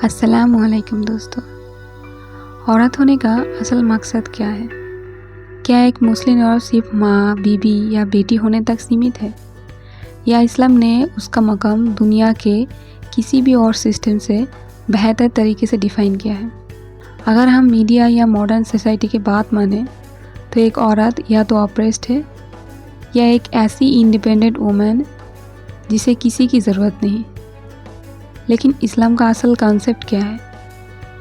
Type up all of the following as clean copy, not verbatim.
अस्सलाम वालेकुम दोस्तों। औरत होने का असल मकसद क्या है? क्या एक मुस्लिम औरत सिर्फ माँ, बीबी या बेटी होने तक सीमित है, या इस्लाम ने उसका मकाम दुनिया के किसी भी और सिस्टम से बेहतर तरीके से डिफ़ाइन किया है? अगर हम मीडिया या मॉडर्न सोसाइटी की बात माने तो एक औरत या तो ऑप्रेस्ड है या एक ऐसी इंडिपेंडेंट वुमन जिसे किसी की ज़रूरत नहीं। लेकिन इस्लाम का असल कॉन्सेप्ट क्या है?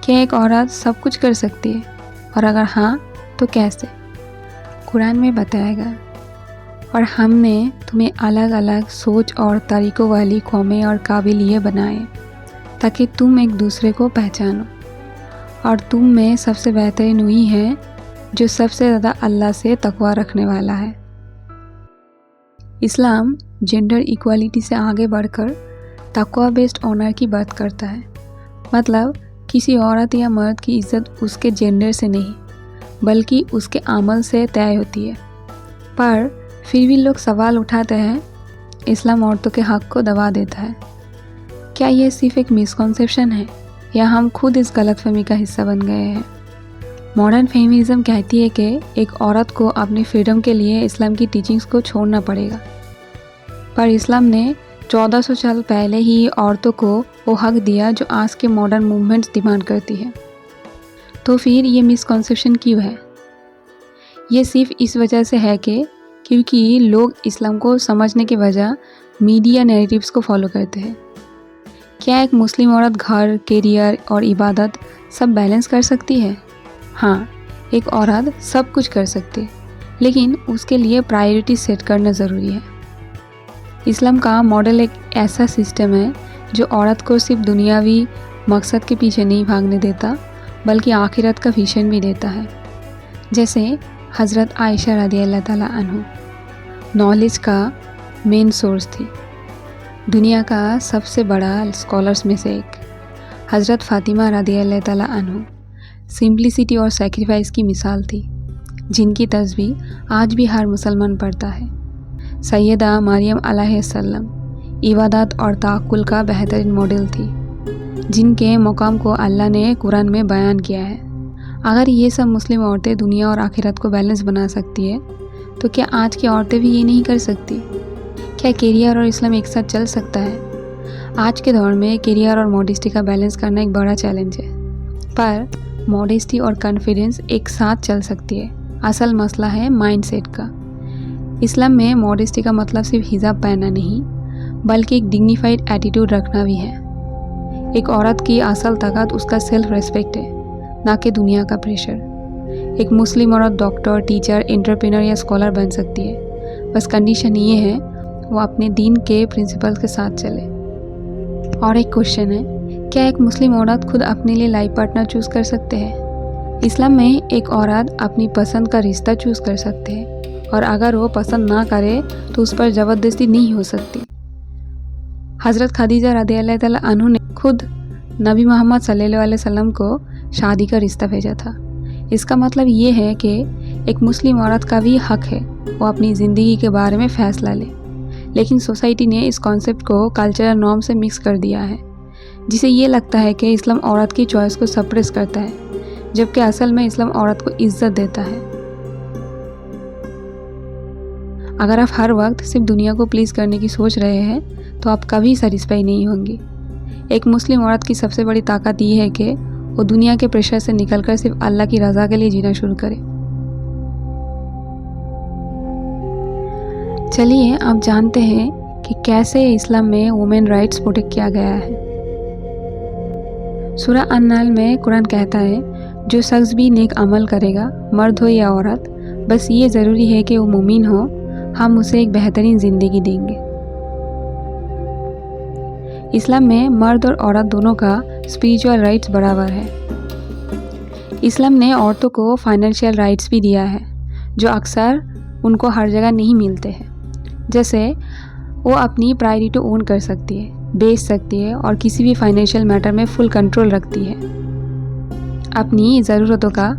क्या एक औरत सब कुछ कर सकती है, और अगर हाँ तो कैसे? कुरान में बताया गया, और हमने तुम्हें अलग अलग सोच और तरीक़ों वाली कौमें और काबिलिये बनाए ताकि तुम एक दूसरे को पहचानो, और तुम में सबसे बेहतरीन वही है जो सबसे ज़्यादा अल्लाह से तक़वा रखने वाला है। इस्लाम जेंडर इक्वालिटी से आगे बढ़कर तक़वा बेस्ड ऑनर की बात करता है। मतलब किसी औरत या मर्द की इज़्ज़त उसके जेंडर से नहीं बल्कि उसके अमल से तय होती है। पर फिर भी लोग सवाल उठाते हैं, इस्लाम औरतों के हक़ को दबा देता है। क्या ये सिर्फ एक मिसकॉन्सेप्शन है, या हम खुद इस गलतफहमी का हिस्सा बन गए हैं? मॉडर्न फेमिनिज़म कहती है कि एक औरत को अपनी फ्रीडम के लिए इस्लाम की टीचिंग्स को छोड़ना पड़ेगा, पर इस्लाम ने 1400 साल पहले ही औरतों को वो हक दिया जो आज के मॉडर्न मूवमेंट्स डिमांड करती है। तो फिर ये मिसकॉन्सेप्शन क्यों है? ये सिर्फ इस वजह से है कि क्योंकि लोग इस्लाम को समझने के बजाय मीडिया नैरेटिव्स को फॉलो करते हैं। क्या एक मुस्लिम औरत घर, करियर और इबादत सब बैलेंस कर सकती है? हाँ, एक औरत सब कुछ कर सकती है, लेकिन उसके लिए प्रायोरिटी सेट करना ज़रूरी है। इस्लाम का मॉडल एक ऐसा सिस्टम है जो औरत को सिर्फ दुनियावी मकसद के पीछे नहीं भागने देता बल्कि आखिरत का विजन भी देता है। जैसे हज़रत आयशा रज़ियल्लाहु ताला अन्हा नॉलेज का मेन सोर्स थी, दुनिया का सबसे बड़ा स्कॉलर्स में से एक। हज़रत फ़ातिमा रज़ियल्लाहु ताला अन्हा सिंप्लिसिटी और सैक्रिफाइस की मिसाल थी, जिनकी तस्बीह आज भी हर मुसलमान पढ़ता है। सैयदा मरियम अलैहिस्सलाम इबादत और तवक्कुल का बेहतरीन मॉडल थी, जिनके मकाम को अल्लाह ने कुरान में बयान किया है। अगर ये सब मुस्लिम औरतें दुनिया और आखिरत को बैलेंस बना सकती है, तो क्या आज की औरतें भी ये नहीं कर सकती? क्या करियर और इस्लाम एक साथ चल सकता है? आज के दौर में करियर और मॉडेस्टी का बैलेंस करना एक बड़ा चैलेंज है, पर मॉडेस्टी और कॉन्फिडेंस एक साथ चल सकती है। असल मसला है माइंडसेट का। इस्लाम में मॉडेस्टी का मतलब सिर्फ हिजाब पहनना नहीं बल्कि एक डिग्निफाइड एटीट्यूड रखना भी है। एक औरत की असल ताकत उसका सेल्फ रेस्पेक्ट है, ना कि दुनिया का प्रेशर। एक मुस्लिम औरत डॉक्टर, टीचर, एंटरप्रेन्योर या स्कॉलर बन सकती है, बस कंडीशन ये है वो अपने दीन के प्रिंसिपल्स के साथ चले। और एक क्वेश्चन है, क्या एक मुस्लिम औरत खुद अपने लिए लाइफ पार्टनर चूज़ कर सकते हैं? इस्लाम में एक औरत अपनी पसंद का रिश्ता चूज़ कर सकते हैं, और अगर वो पसंद ना करे तो उस पर ज़बरदस्ती नहीं हो सकती। हज़रत खदीजा रज़ियल्लाहु ताला अन्हा ने खुद नबी मोहम्मद सल्लल्लाहु अलैहि वसल्लम को शादी का रिश्ता भेजा था। इसका मतलब ये है कि एक मुस्लिम औरत का भी हक़ है वो अपनी ज़िंदगी के बारे में फ़ैसला ले, लेकिन सोसाइटी ने इस कॉन्सेप्ट को कल्चरल नॉर्म से मिक्स कर दिया है, जिसे ये लगता है कि इस्लाम औरत की चॉइस को सप्रेस करता है, जबकि असल में इस्लाम औरत को इज़्ज़त देता है। अगर आप हर वक्त सिर्फ दुनिया को प्लीज़ करने की सोच रहे हैं तो आप कभी सैटिस्फाई नहीं होंगे। एक मुस्लिम औरत की सबसे बड़ी ताकत ये है कि वो दुनिया के प्रेशर से निकलकर सिर्फ अल्लाह की रज़ा के लिए जीना शुरू करे। चलिए अब जानते हैं कि कैसे इस्लाम में वुमेन राइट्स प्रोटेक्ट किया गया है। सूरा अन-नाल में कुरान कहता है, जो शख्स भी नेक अमल करेगा, मर्द हो या औरत, बस ये ज़रूरी है कि वो मुमीन हो, हम उसे एक बेहतरीन ज़िंदगी देंगे। इस्लाम में मर्द और औरत दोनों का स्पिरिचुअल राइट्स बराबर है। इस्लाम ने औरतों को फाइनेंशियल राइट्स भी दिया है, जो अक्सर उनको हर जगह नहीं मिलते हैं। जैसे वो अपनी प्रायोरिटी ओन कर सकती है, बेच सकती है और किसी भी फाइनेंशियल मैटर में फुल कंट्रोल रखती है। अपनी ज़रूरतों का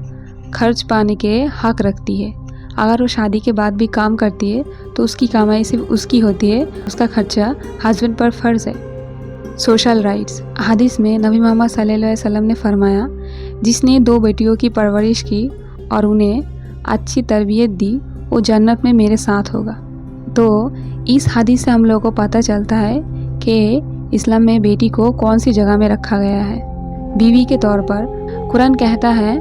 खर्च पाने के हक़ रखती है। अगर वो शादी के बाद भी काम करती है तो उसकी कमाई सिर्फ उसकी होती है, उसका खर्चा हस्बैंड पर फ़र्ज़ है। Social rights. हदीस में नबी मोहम्मद सल्लल्लाहु अलैहि वसल्लम ने फरमाया, जिसने 2 बेटियों की परवरिश की और उन्हें अच्छी तरबियत दी, वो जन्नत में मेरे साथ होगा। तो इस हदीस से हम लोगों को पता चलता है कि इस्लाम में बेटी को कौन सी जगह में रखा गया है। बीवी के तौर पर कुरान कहता है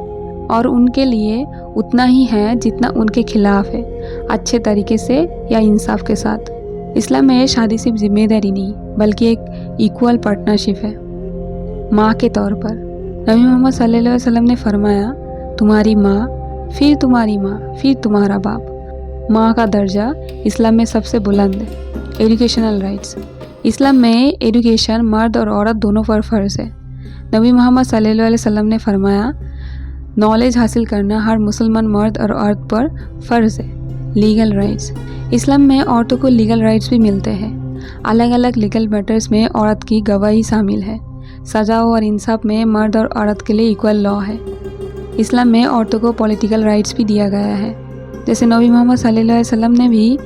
और उनके लिए उतना ही है जितना उनके खिलाफ है, अच्छे तरीके से या इंसाफ के साथ। इस्लाम में शादी सिर्फ जिम्मेदारी नहीं बल्कि एक इक्वल पार्टनरशिप है। माँ के तौर पर नबी मोहम्मद सल्लल्लाहु अलैहि वसल्लम ने फरमाया, तुम्हारी माँ, फिर तुम्हारी माँ, फिर तुम्हारा बाप। माँ का दर्जा इस्लाम में सबसे बुलंद है। Educational rights. इस्लाम में एजुकेशन मर्द और औरत दोनों पर फ़र्ज़ है। नबी मोहम्मद सल्लल्लाहु अलैहि वसल्लम ने फरमाया, नॉलेज हासिल करना हर मुसलमान मर्द और औरत पर फ़र्ज़ है। Legal rights. इस्लाम में औरतों को लीगल राइट्स भी मिलते हैं। अलग अलग लीगल मैटर्स में औरत की गवाही शामिल है। सज़ाओं और इंसाफ में मर्द और औरत के लिए इक्वल लॉ है। इस्लाम में औरतों को पॉलिटिकल राइट्स भी दिया गया है। जैसे नबी मोहम्मद सल्लल्लाहु अलैहि वसल्लम ने भी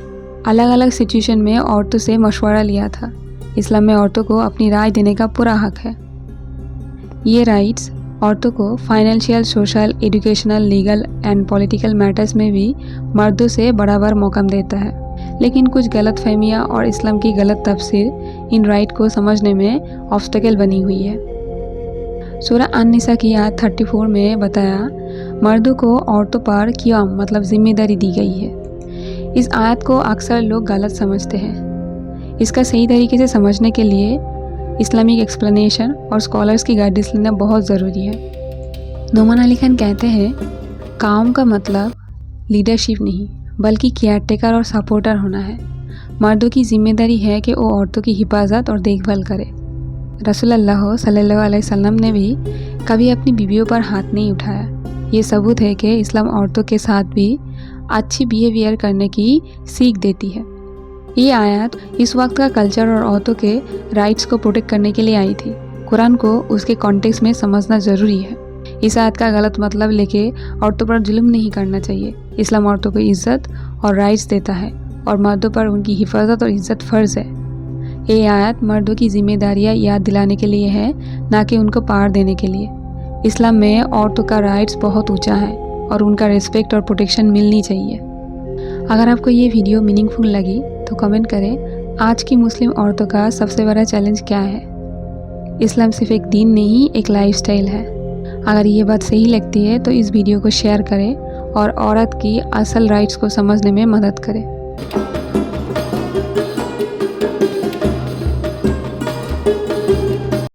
अलग अलग सिचुएशन में औरतों से मशवरा लिया था। इस्लाम में औरतों को अपनी राय देने का पूरा हक है। ये राइट्स औरतों को financial, social, educational, legal and political matters में भी मर्दों से बराबर मौका देता है। लेकिन कुछ गलत फहमियाँ और इस्लाम की गलत तफसीर इन राइट को समझने में ऑब्स्टेकल बनी हुई है। सूरह अन-निसा की आयत 34 में बताया, मर्दों को औरतों पर क़ियाम मतलब ज़िम्मेदारी दी गई है। इस आयत को अक्सर लोग गलत समझते हैं। इसका सही तरीके से समझने के लिए इस्लामिक एक्सप्लेनेशन और स्कॉलर्स की गाइडेंस लेना बहुत ज़रूरी है। नोमान अली खान कहते हैं, काम का मतलब लीडरशिप नहीं बल्कि केयरटेकर और सपोर्टर होना है। मर्दों की जिम्मेदारी है कि वो औरतों की हिफाजत और देखभाल करे। रसूलुल्लाह सल्लल्लाहु अलैहि वसल्लम ने भी कभी अपनी बीवियों पर हाथ नहीं उठाया। ये सबूत है कि इस्लाम औरतों के साथ भी अच्छी बिहेवियर करने की सीख देती है। ये आयत इस वक्त का कल्चर और औरतों के राइट्स को प्रोटेक्ट करने के लिए आई थी। कुरान को उसके कॉन्टेक्स्ट में समझना ज़रूरी है। इस आयत का गलत मतलब लेके औरतों पर जुल्म नहीं करना चाहिए। इस्लाम औरतों को इज़्ज़त और राइट्स देता है और मर्दों पर उनकी हिफाजत और इज़्ज़त फ़र्ज़ है। ये आयत मर्दों की जिम्मेदारियाँ याद दिलाने के लिए है, ना कि उनको पार देने के लिए। इस्लाम में औरतों का राइट्स बहुत ऊँचा है और उनका रिस्पेक्ट और प्रोटेक्शन मिलनी चाहिए। अगर आपको ये वीडियो मीनिंगफुल लगी तो कमेंट करें, आज की मुस्लिम औरतों का सबसे बड़ा चैलेंज क्या है। इस्लाम सिर्फ एक दीन नहीं, एक लाइफस्टाइल है। अगर ये बात सही लगती है तो इस वीडियो को शेयर करें और औरत की असल राइट्स को समझने में मदद करें।